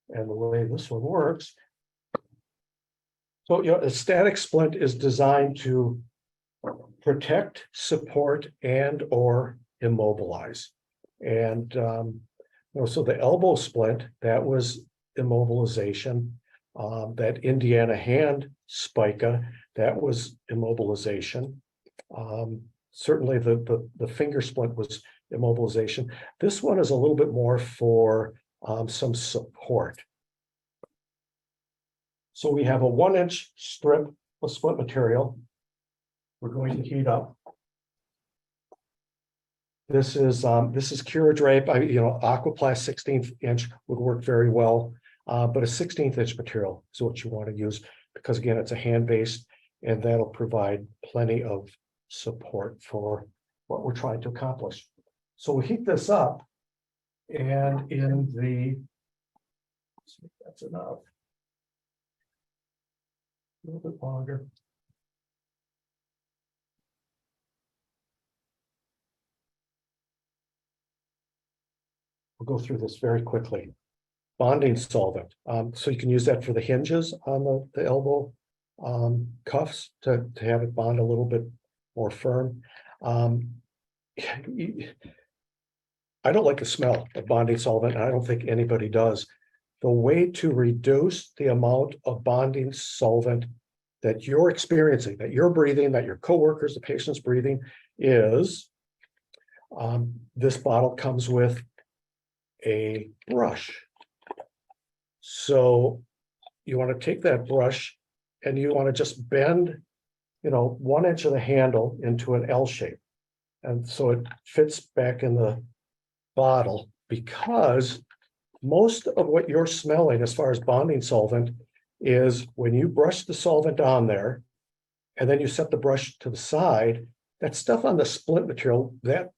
And the way this one works, so a static splint is designed to protect, support, and or immobilize. And so the elbow splint, that was immobilization. That Indiana hand spica, that was immobilization. Certainly the finger splint was immobilization. This one is a little bit more for some support. So we have a 1-inch strip of splint material. We're going to heat up. This is Cura Drape. Aquaplast 16th inch would work very well, but a 16th inch material is what you want to use, because again, it's a hand-based, and that'll provide plenty of support for what we're trying to accomplish. So we heat this up, and that's enough. A little bit longer. We'll go through this very quickly. Bonding solvent. So you can use that for the hinges on the elbow cuffs to have it bond a little bit more firm. I don't like the smell of bonding solvent, and I don't think anybody does. The way to reduce the amount of bonding solvent that you're experiencing, that you're breathing, that your coworkers, the patient's breathing, is this bottle comes with a brush. So you want to take that brush and you want to just bend, 1 inch of the handle into an L shape. And so it fits back in the bottle, because most of what you're smelling as far as bonding solvent is when you brush the solvent on there and then you set the brush to the side, that stuff on the splint material, that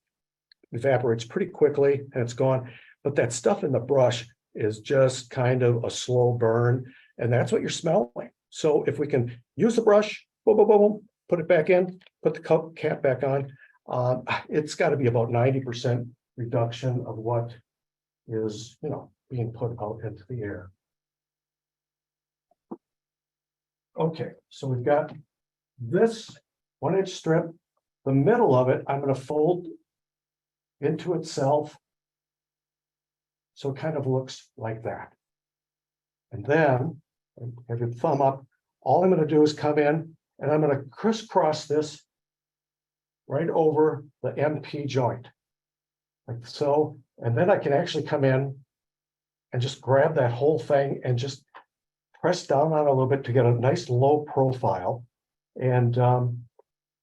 evaporates pretty quickly and it's gone. But that stuff in the brush is just kind of a slow burn, and that's what you're smelling. So if we can use the brush, boom, boom, boom, boom, put it back in, put the cap back on, it's got to be about 90% reduction of what is, being put out into the air. Okay, so we've got this 1-inch strip. The middle of it, I'm going to fold into itself. So it kind of looks like that. And then, have your thumb up, all I'm going to do is come in and I'm going to crisscross this right over the MP joint. Like so, and then I can actually come in and just grab that whole thing and just press down on it a little bit to get a nice low profile. And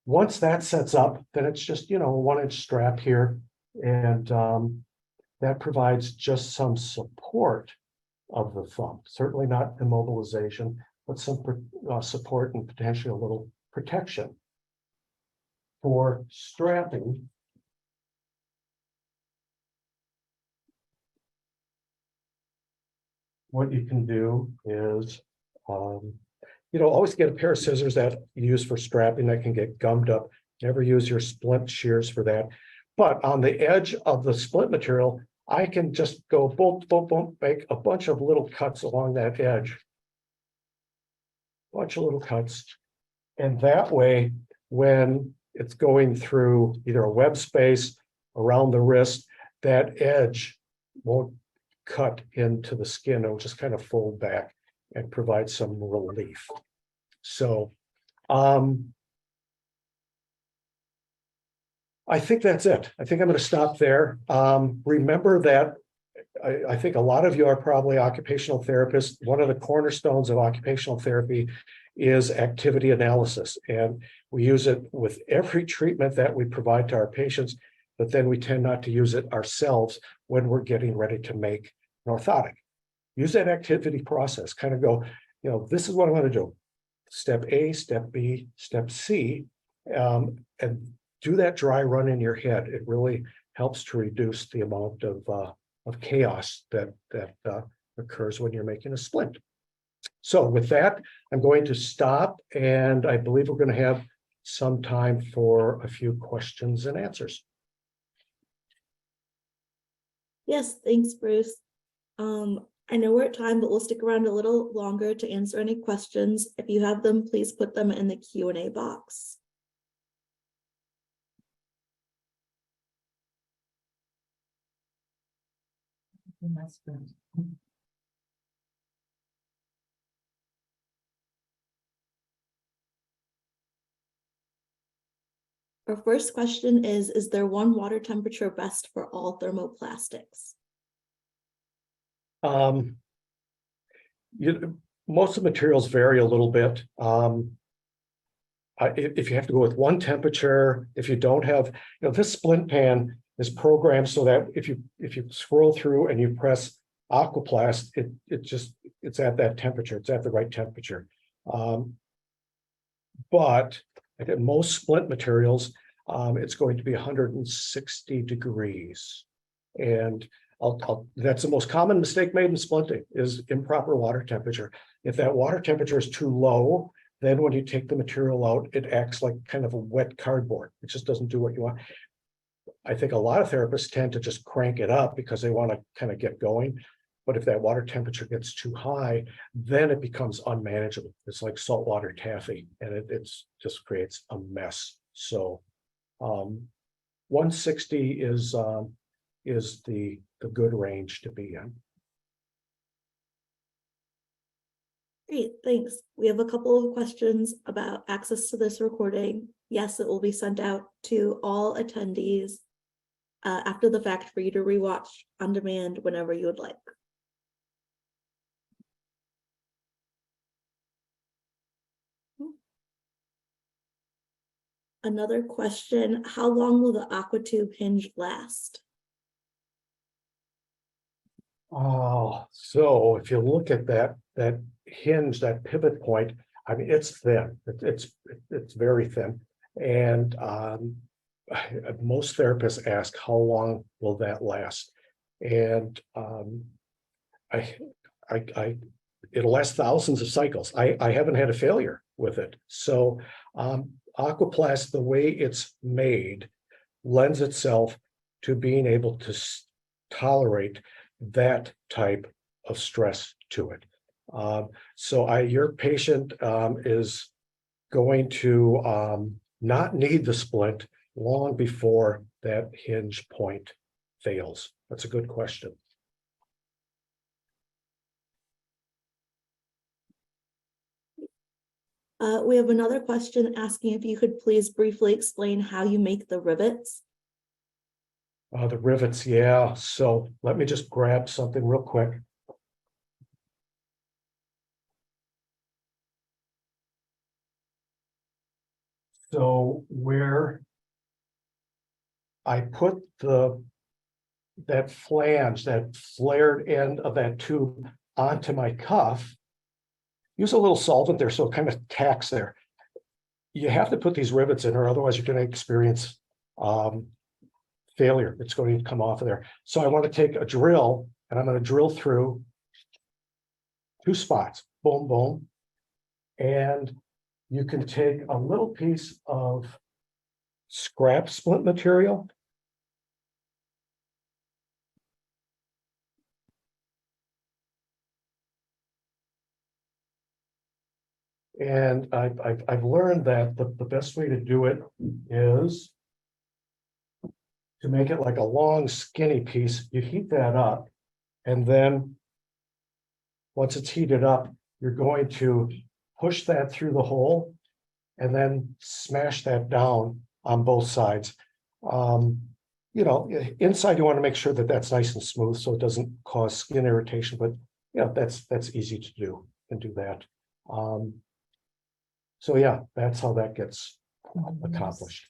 once that sets up, then it's just, a 1-inch strap here. And that provides just some support of the thumb. Certainly not immobilization, but some support and potentially a little protection. For strapping, what you can do is, always get a pair of scissors that you use for strapping that can get gummed up. Never use your splint shears for that. But on the edge of the splint material, I can just go boom, boom, boom, make a bunch of little cuts along that edge. Bunch of little cuts. And that way, when it's going through either a web space around the wrist, that edge won't cut into the skin. It'll just kind of fold back and provide some relief. So I think that's it. I think I'm going to stop there. Remember that I think a lot of you are probably occupational therapists. One of the cornerstones of occupational therapy is activity analysis. And we use it with every treatment that we provide to our patients, but then we tend not to use it ourselves when we're getting ready to make an orthotic. Use that activity process, kind of go, this is what I'm going to do. Step A, step B, step C, and do that dry run in your head. It really helps to reduce the amount of chaos that occurs when you're making a splint. So with that, I'm going to stop, and I believe we're going to have some time for a few questions and answers. Yes, thanks, Bruce. I know we're at time, but we'll stick around a little longer to answer any questions. If you have them, please put them in the Q&A box. Our first question is there one water temperature best for all thermoplastics? Most of the materials vary a little bit. If you have to go with one temperature, if you don't have, this splint pan is programmed so that if you scroll through and you press aquaplast, it's at that temperature. It's at the right temperature. But I think most splint materials, it's going to be 160 degrees. And that's the most common mistake made in splinting is improper water temperature. If that water temperature is too low, then when you take the material out, it acts like kind of a wet cardboard. It just doesn't do what you want. I think a lot of therapists tend to just crank it up because they want to kind of get going. But if that water temperature gets too high, then it becomes unmanageable. It's like saltwater taffy, and it just creates a mess. So 160 is the good range to be in. Great, thanks. We have a couple of questions about access to this recording. Yes, it will be sent out to all attendees after the fact for you to rewatch on demand whenever you would like. Another question, how long will the aqua tube hinge last? Oh, so if you look at that hinge, that pivot point, I mean, it's thin. It's very thin. And most therapists ask, how long will that last? And it'll last thousands of cycles. I haven't had a failure with it. So aquaplast, the way it's made, lends itself to being able to tolerate that type of stress to it. So your patient is going to not need the splint long before that hinge point fails. That's a good question. We have another question asking if you could please briefly explain how you make the rivets. The rivets, yeah. So let me just grab something real quick. So where I put that flange, that flared end of that tube onto my cuff, use a little solvent there so it kind of tacks there. You have to put these rivets in, or otherwise you're going to experience failure. It's going to come off of there. So I want to take a drill and I'm going to drill through 2 spots. Boom, boom. And you can take a little piece of scrap splint material. And I've learned that the best way to do it is to make it like a long, skinny piece. You heat that up, and then once it's heated up, you're going to push that through the hole and then smash that down on both sides. You know, inside you want to make sure that that's nice and smooth so it doesn't cause skin irritation, but yeah, that's easy to do and do that. So yeah, that's how that gets accomplished.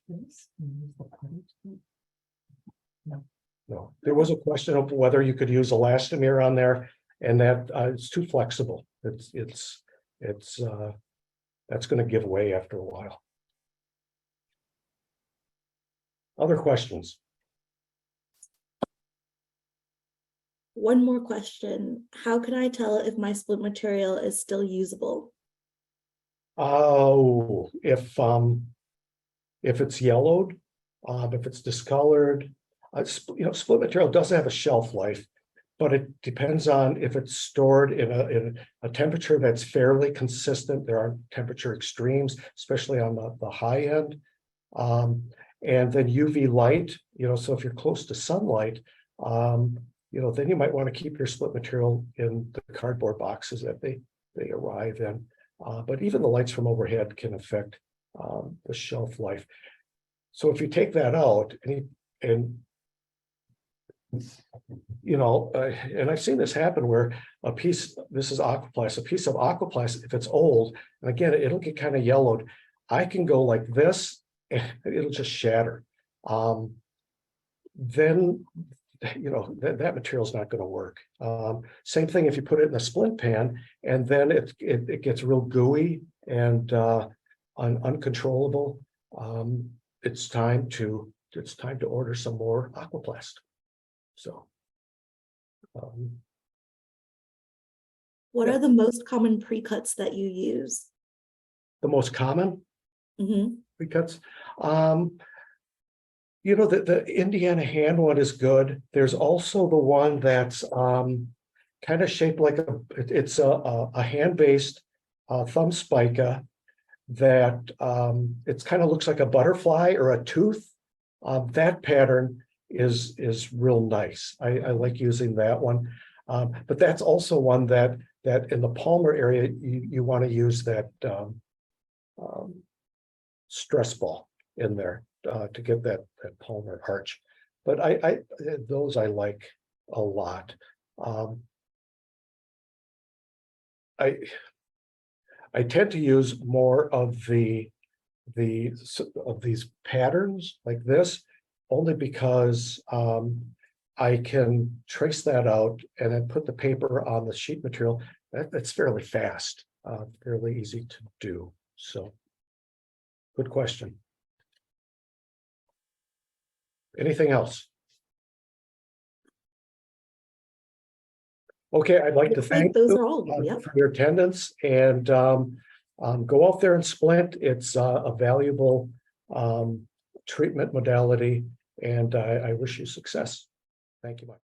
No, there was a question of whether you could use elastomer on there, and that it's too flexible. That's going to give way after a while. Other questions? One more question. How can I tell if my splint material is still usable? Oh, if it's yellowed, if it's discolored, you know, splint material does have a shelf life, but it depends on if it's stored in a temperature that's fairly consistent. There are temperature extremes, especially on the high end. And then UV light, you know, so if you're close to sunlight, you know, then you might want to keep your splint material in the cardboard boxes that they arrive in. But even the lights from overhead can affect the shelf life. So if you take that out and you know, and I've seen this happen where this is aquaplast, a piece of aquaplast, if it's old, and again, it'll get kind of yellowed. I can go like this and it'll just shatter. Then, you know, that material is not going to work. Same thing if you put it in a splint pan and then it gets real gooey and uncontrollable. It's time to order some more aquaplast. So, What are the most common pre-cuts that you use? the most common precuts. You know, the Indiana hand one is good. There's also the one that's kind of shaped like it's a hand-based thumb spica that it kind of looks like a butterfly or a tooth. That pattern is real nice. I like using that one. But that's also one that in the palmar area, you want to use that stress ball in there to get that palmar arch. But those I like a lot. I tend to use more of these patterns like this, only because I can trace that out and then put the paper on the sheet material. That's fairly fast, fairly easy to do. So, good question. Anything else? Okay, I'd like to thank those you are all. Yep. for your attendance, and go out there and splint. It's a valuable treatment modality, and I wish you success. Thank you much.